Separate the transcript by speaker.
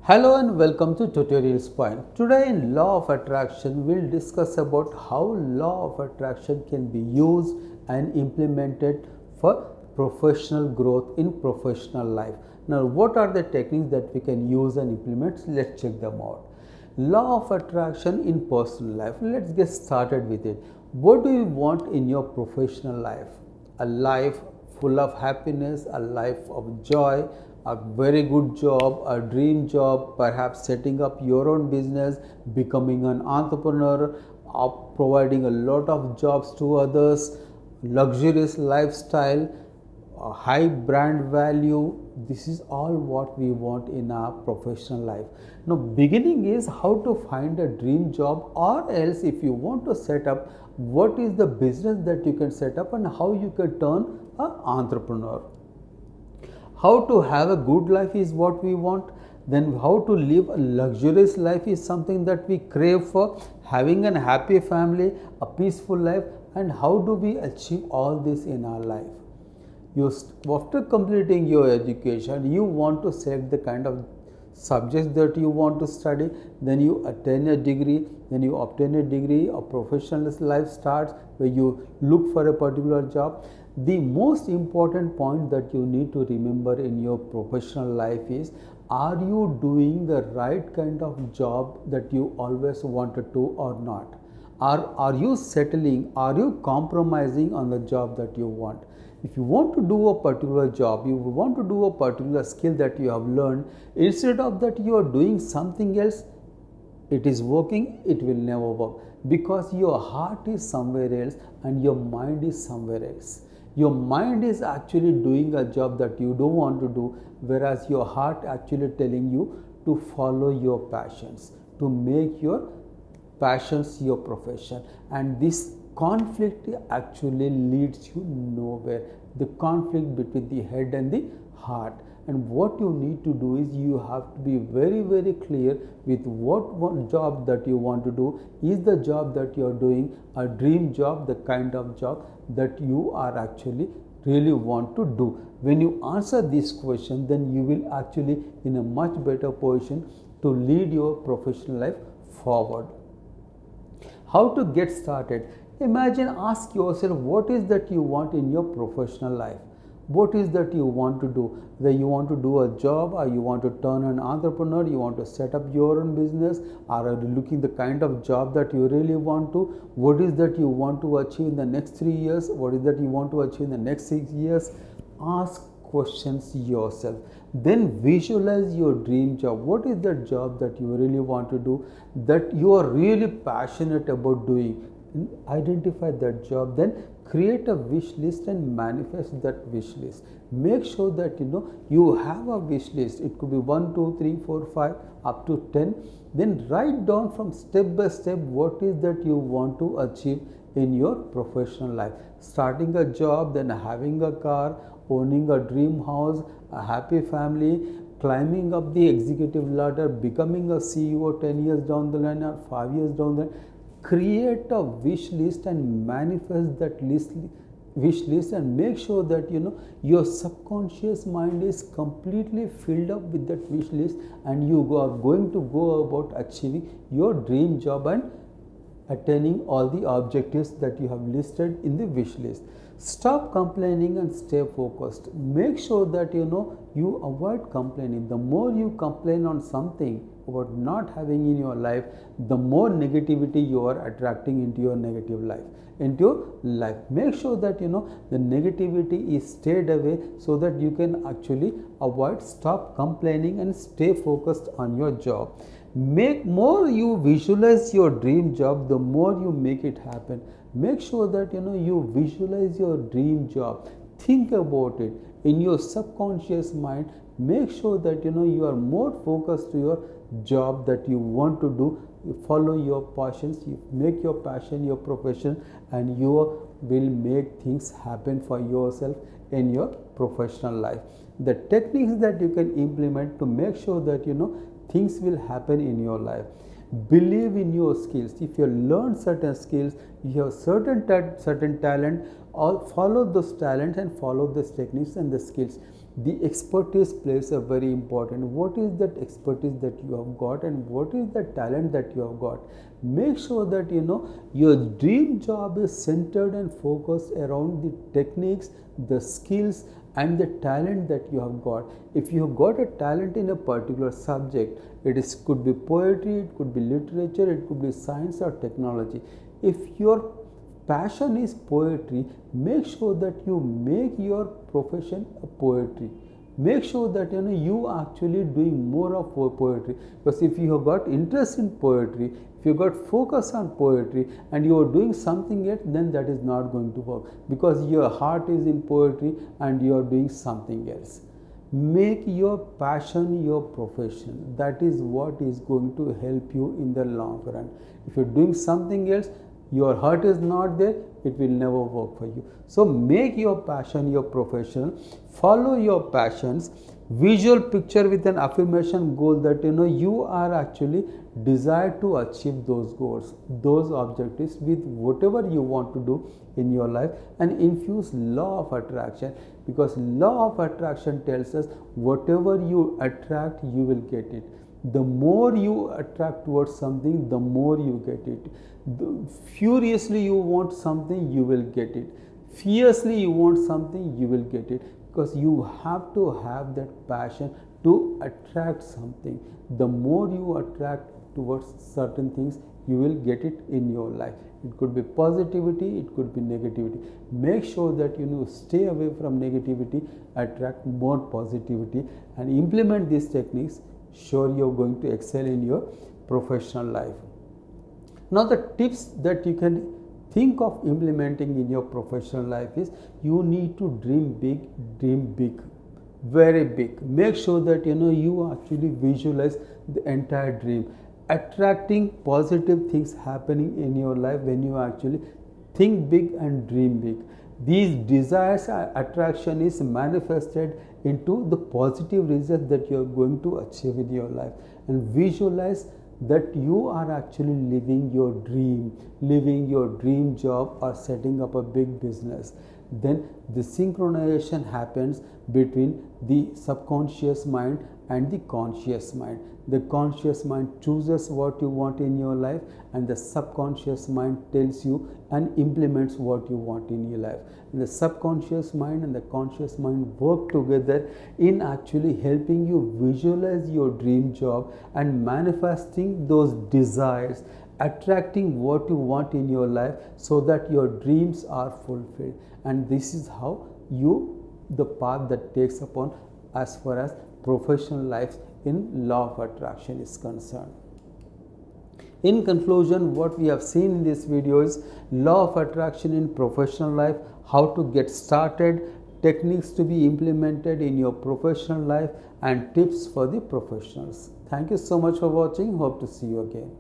Speaker 1: Hello and welcome to Tutorialspoint. Today in Law of Attraction, we'll discuss about how Law of Attraction can be used and implemented for professional growth in professional life. Now, what are the techniques that we can use and implement? Let's check them out. Law of Attraction in personal life. Let's get started with it. What do you want in your professional life? A life full of happiness, a life of joy, a very good job, a dream job, perhaps setting up your own business, becoming an entrepreneur, providing a lot of jobs to others, luxurious lifestyle, a high brand value. This is all what we want in our professional life. Now, beginning is how to find a dream job, or else if you want to set up, what is the business that you can set up and how you can turn an entrepreneur. How to have a good life is what we want. Then how to live a luxurious life is something that we crave for. Having a happy family, a peaceful life, and how do we achieve all this in our life? After completing your education, you want to select the kind of subjects that you want to study, then you attain a degree, then you obtain a degree, a professional life starts where you look for a particular job. The most important point that you need to remember in your professional life is, are you doing the right kind of job that you always wanted to or not? Are you settling, are you compromising on the job that you want? If you want to do a particular job, you want to do a particular skill that you have learned, instead of that you are doing something else, it is working, it will never work, because your heart is somewhere else and your mind is somewhere else. Your mind is actually doing a job that you don't want to do, whereas your heart actually telling you to follow your passions, to make your passions your profession. And this conflict actually leads you nowhere. The conflict between the head and the heart. And what you need to do is, you have to be very clear with what one job that you want to do. Is the job that you are doing a dream job, the kind of job that you are actually really want to do? When you answer this question, then you will actually in a much better position to lead your professional life forward. How to get started? Imagine, ask yourself, what is that you want in your professional life? What is that you want to do? Whether you want to do a job, or you want to turn an entrepreneur, you want to set up your own business, or are you looking the kind of job that you really want to? What is that you want to achieve in the next 3 years? What is that you want to achieve in the next 6 years? Ask questions yourself. Then visualize your dream job. What is that job that you really want to do, that you are really passionate about doing? Identify that job, then create a wish list and manifest that wish list. Make sure that you have a wish list. It could be 1, 2, 3, 4, 5 up to 10. Then write down from step by step what is that you want to achieve in your professional life. Starting a job, then having a car, owning a dream house, a happy family, climbing up the executive ladder, becoming a CEO 10 years down the line or 5 years down the line. Create a wish list and manifest that wish list, and make sure that your subconscious mind is completely filled up with that wish list, and you are going to go about achieving your dream job and attaining all the objectives that you have listed in the wish list. Stop complaining and stay focused. Make sure that you avoid complaining. The more you complain on something about not having in your life, the more negativity you are attracting into your negative life, into your life. Make sure that the negativity is stayed away, so that you can actually avoid. Stop complaining and stay focused on your job. More you visualize your dream job, the more you make it happen. Make sure that you visualize your dream job. Think about it in your subconscious mind. Make sure that you are more focused to your job that you want to do. You follow your passions, you make your passion your profession, and you will make things happen for yourself in your professional life. The techniques that you can implement to make sure that things will happen in your life. Believe in your skills. If you learn certain skills, you have certain talent, or follow those talents and follow those techniques and the skills. the expertise plays a very important. What is that expertise that you have got, and what is the talent that you have got? Make sure that your dream job is centered and focused around the techniques, the skills, and the talent that you have got. If you have got a talent in a particular subject, could be poetry, it could be literature, it could be science or technology. If your passion is poetry, make sure that you make your profession a poetry. Make sure that you actually doing more of poetry, because if you have got interest in poetry, if you got focus on poetry and you are doing something else, then that is not going to work, because your heart is in poetry and you are doing something else. Make your passion your profession. That is what is going to help you in the long run. If you're doing something else, your heart is not there, it will never work for you. So make your passion your profession. Follow your passions. Visual picture with an affirmation goal that you are actually desire to achieve those goals, those objectives with whatever you want to do in your life, and infuse law of attraction, because law of attraction tells us whatever you attract, you will get it. The more you attract towards something, the more you get it. Furiously you want something, you will get it. Fiercely you want something, you will get it, because you have to have that passion to attract something. The more you attract towards certain things, you will get it in your life. It could be positivity, it could be negativity. Make sure that stay away from negativity, attract more positivity, and implement these techniques. Sure, you're going to excel in your professional life. Now the tips that you can think of implementing in your professional life is, you need to dream big, very big. Make sure that you actually visualize the entire dream. Attracting positive things happening in your life when you actually think big and dream big. These desires, attraction is manifested into the positive results that you are going to achieve in your life. And visualize that you are actually living your dream job, or setting up a big business. Then the synchronization happens between the subconscious mind and the conscious mind. The conscious mind chooses what you want in your life, and the subconscious mind tells you and implements what you want in your life. And the subconscious mind and the conscious mind work together in actually helping you visualize your dream job and manifesting those desires, attracting what you want in your life, so that your dreams are fulfilled. And this is how the path that takes upon as far as professional life in law of attraction is concerned. In conclusion, what we have seen in this video is law of attraction in professional life, how to get started, techniques to be implemented in your professional life, and tips for the professionals. Thank you so much for watching. Hope to see you again.